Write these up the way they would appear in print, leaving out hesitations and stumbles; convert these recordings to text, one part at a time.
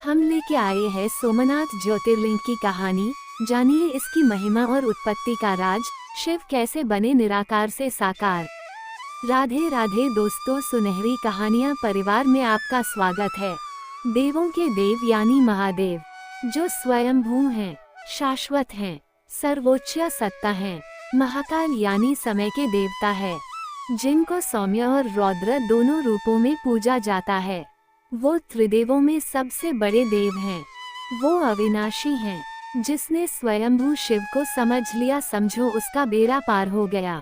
हम लेके आए हैं सोमनाथ ज्योतिर्लिंग की कहानी। जानिए इसकी महिमा और उत्पत्ति का राज। शिव कैसे बने निराकार से साकार। राधे राधे दोस्तों, सुनहरी कहानियाँ परिवार में आपका स्वागत है। देवों के देव यानी महादेव, जो स्वयंभू हैं, शाश्वत हैं, सर्वोच्च सत्ता हैं। महाकाल यानी समय के देवता है, जिनको सौम्य और रौद्र दोनों रूपों में पूजा जाता है। वो त्रिदेवों में सबसे बड़े देव हैं। वो अविनाशी हैं, जिसने स्वयंभू शिव को समझ लिया, समझो उसका बेड़ा पार हो गया।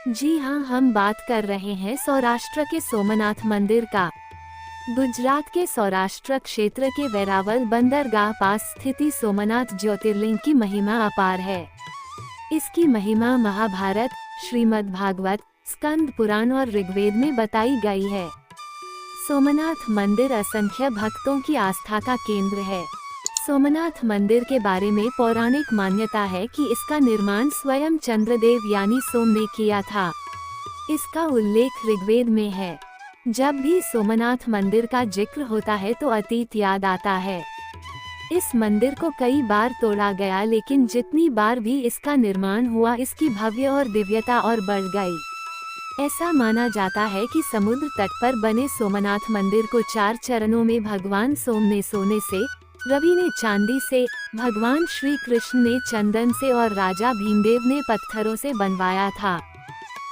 जी हाँ, हम बात कर रहे हैं सौराष्ट्र के सोमनाथ मंदिर का। गुजरात के सौराष्ट्र क्षेत्र के वेरावल बंदरगाह पास स्थिति सोमनाथ ज्योतिर्लिंग की महिमा अपार है। इसकी महिमा महाभारत, श्रीमद् भागवत, स्कंद पुराण और ऋग्वेद में बताई गई है। सोमनाथ मंदिर असंख्य भक्तों की आस्था का केंद्र है। सोमनाथ मंदिर के बारे में पौराणिक मान्यता है कि इसका निर्माण स्वयं चंद्रदेव यानी सोम ने किया था। इसका उल्लेख ऋग्वेद में है। जब भी सोमनाथ मंदिर का जिक्र होता है तो अतीत याद आता है। इस मंदिर को कई बार तोड़ा गया, लेकिन जितनी बार भी इसका निर्माण हुआ, इसकी भव्य और दिव्यता और बढ़ गई। ऐसा माना जाता है कि समुद्र तट पर बने सोमनाथ मंदिर को 4 चरणों में भगवान सोम ने सोने से, रवि ने चांदी से, भगवान श्री कृष्ण ने चंदन से और राजा भीमदेव ने पत्थरों से बनवाया था।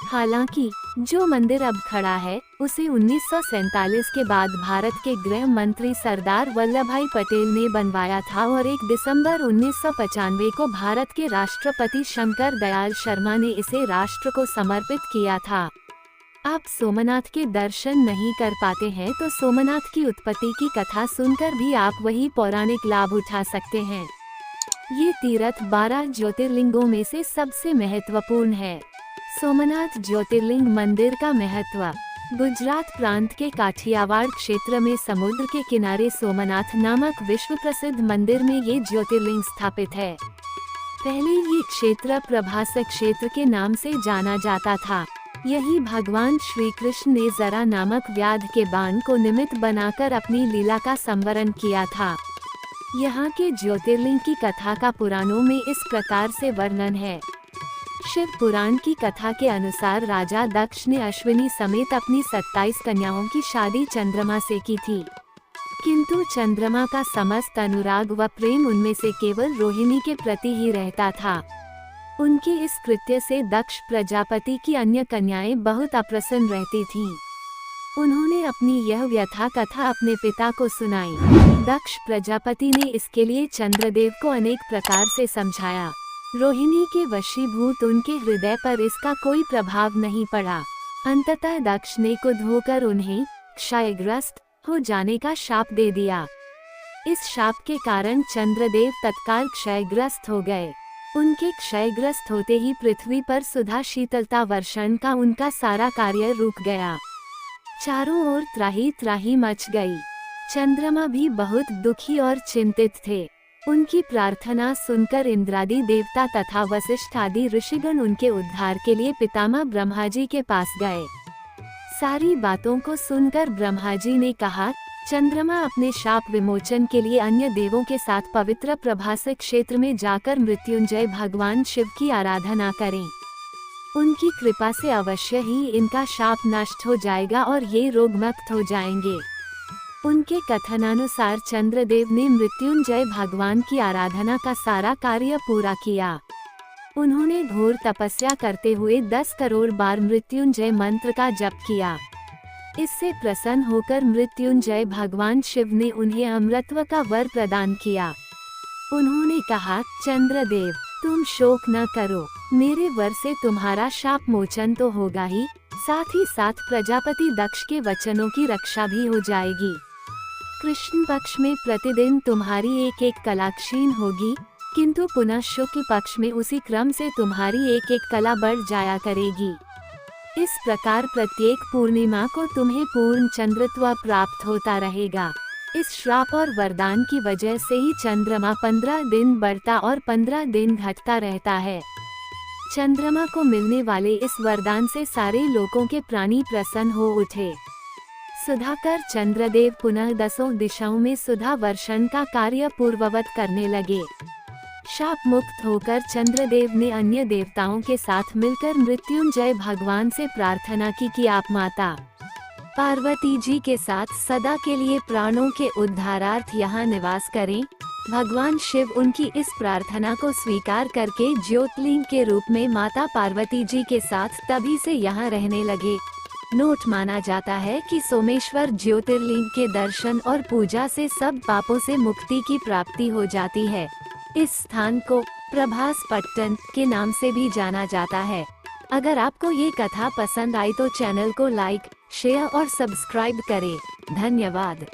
हालांकि जो मंदिर अब खड़ा है, उसे 1947 के बाद भारत के गृह मंत्री सरदार वल्लभ भाई पटेल ने बनवाया था और 1 दिसंबर 1995 को भारत के राष्ट्रपति शंकर दयाल शर्मा ने इसे राष्ट्र को समर्पित किया था। आप सोमनाथ के दर्शन नहीं कर पाते हैं तो सोमनाथ की उत्पत्ति की कथा सुनकर भी आप वही पौराणिक लाभ उठा सकते हैं। ये तीर्थ 12 ज्योतिर्लिंगों में से सबसे महत्वपूर्ण है। सोमनाथ ज्योतिर्लिंग मंदिर का महत्व। गुजरात प्रांत के काठियावाड़ क्षेत्र में समुद्र के किनारे सोमनाथ नामक विश्व प्रसिद्ध मंदिर में ये ज्योतिर्लिंग स्थापित है। पहले ये क्षेत्र प्रभास क्षेत्र के नाम से जाना जाता था। यही भगवान श्री कृष्ण ने जरा नामक व्याध के बाण को निमित्त बनाकर अपनी लीला का संवरण किया था। यहाँ के ज्योतिर्लिंग की कथा का पुराणों में इस प्रकार से वर्णन है। शिव पुराण की कथा के अनुसार राजा दक्ष ने अश्विनी समेत अपनी 27 कन्याओं की शादी चंद्रमा से की थी, किंतु चंद्रमा का समस्त अनुराग व प्रेम उनमें से केवल रोहिणी के प्रति ही रहता था। उनके इस कृत्य से दक्ष प्रजापति की अन्य कन्याएं बहुत अप्रसन्न रहती थीं। उन्होंने अपनी यह व्यथा कथा अपने पिता को सुनाई। दक्ष प्रजापति ने इसके लिए चंद्रदेव को अनेक प्रकार से समझाया। रोहिणी के वशीभूत उनके हृदय पर इसका कोई प्रभाव नहीं पड़ा। अंततः दक्ष ने क्रुद्ध होकर उन्हें क्षयग्रस्त हो जाने का शाप दे दिया। इस शाप के कारण चंद्रदेव तत्काल क्षयग्रस्त हो गए। उनके क्षयग्रस्त होते ही पृथ्वी पर सुधा शीतलता वर्षण का उनका सारा कार्य रुक गया। चारों ओर त्राही त्राही मच गई। चंद्रमा भी बहुत दुखी और चिंतित थे। उनकी प्रार्थना सुनकर इंद्रादि देवता तथा वशिष्ठ आदि ऋषिगण उनके उद्धार के लिए पितामह ब्रह्मा जी के पास गए। सारी बातों को सुनकर ब्रह्मा जी ने कहा, चंद्रमा अपने शाप विमोचन के लिए अन्य देवों के साथ पवित्र प्रभास क्षेत्र में जाकर मृत्युंजय भगवान शिव की आराधना करें। उनकी कृपा से अवश्य ही इनका शाप नष्ट हो जाएगा और ये रोगमुक्त हो जाएंगे। उनके कथनानुसार चंद्रदेव ने मृत्युंजय भगवान की आराधना का सारा कार्य पूरा किया। उन्होंने घोर तपस्या करते हुए 10 करोड़ बार मृत्युंजय मंत्र का जप किया। इससे प्रसन्न होकर मृत्युंजय भगवान शिव ने उन्हें अमृतत्व का वर प्रदान किया। उन्होंने कहा, चंद्रदेव तुम शोक न करो, मेरे वर से तुम्हारा शाप मोचन तो होगा ही, साथ ही साथ प्रजापति दक्ष के वचनों की रक्षा भी हो जाएगी। कृष्ण पक्ष में प्रतिदिन तुम्हारी एक एक कला क्षीण होगी, किंतु पुनः शुक्ल पक्ष में उसी क्रम से तुम्हारी एक एक कला बढ़ जाया करेगी। इस प्रकार प्रत्येक पूर्णिमा को तुम्हें पूर्ण चंद्रत्व प्राप्त होता रहेगा। इस श्राप और वरदान की वजह से ही चंद्रमा 15 दिन बढ़ता और 15 दिन घटता रहता है। चंद्रमा को मिलने वाले इस वरदान से सारे लोगों के प्राणी प्रसन्न हो उठे। सुधाकर चंद्रदेव पुनः 10 दिशाओं में सुधा वर्षण का कार्य पूर्ववत करने लगे। शाप मुक्त होकर चंद्रदेव ने अन्य देवताओं के साथ मिलकर मृत्युंजय भगवान से प्रार्थना की कि आप माता पार्वती जी के साथ सदा के लिए प्राणों के उद्धारार्थ यहाँ निवास करें। भगवान शिव उनकी इस प्रार्थना को स्वीकार करके ज्योतिर्लिंग के रूप में माता पार्वती जी के साथ तभी से यहाँ रहने लगे। नोट माना जाता है कि सोमेश्वर ज्योतिर्लिंग के दर्शन और पूजा से सब पापों से मुक्ति की प्राप्ति हो जाती है। इस स्थान को प्रभास पट्टन के नाम से भी जाना जाता है। अगर आपको ये कथा पसंद आई तो चैनल को लाइक, शेयर और सब्सक्राइब करें। धन्यवाद।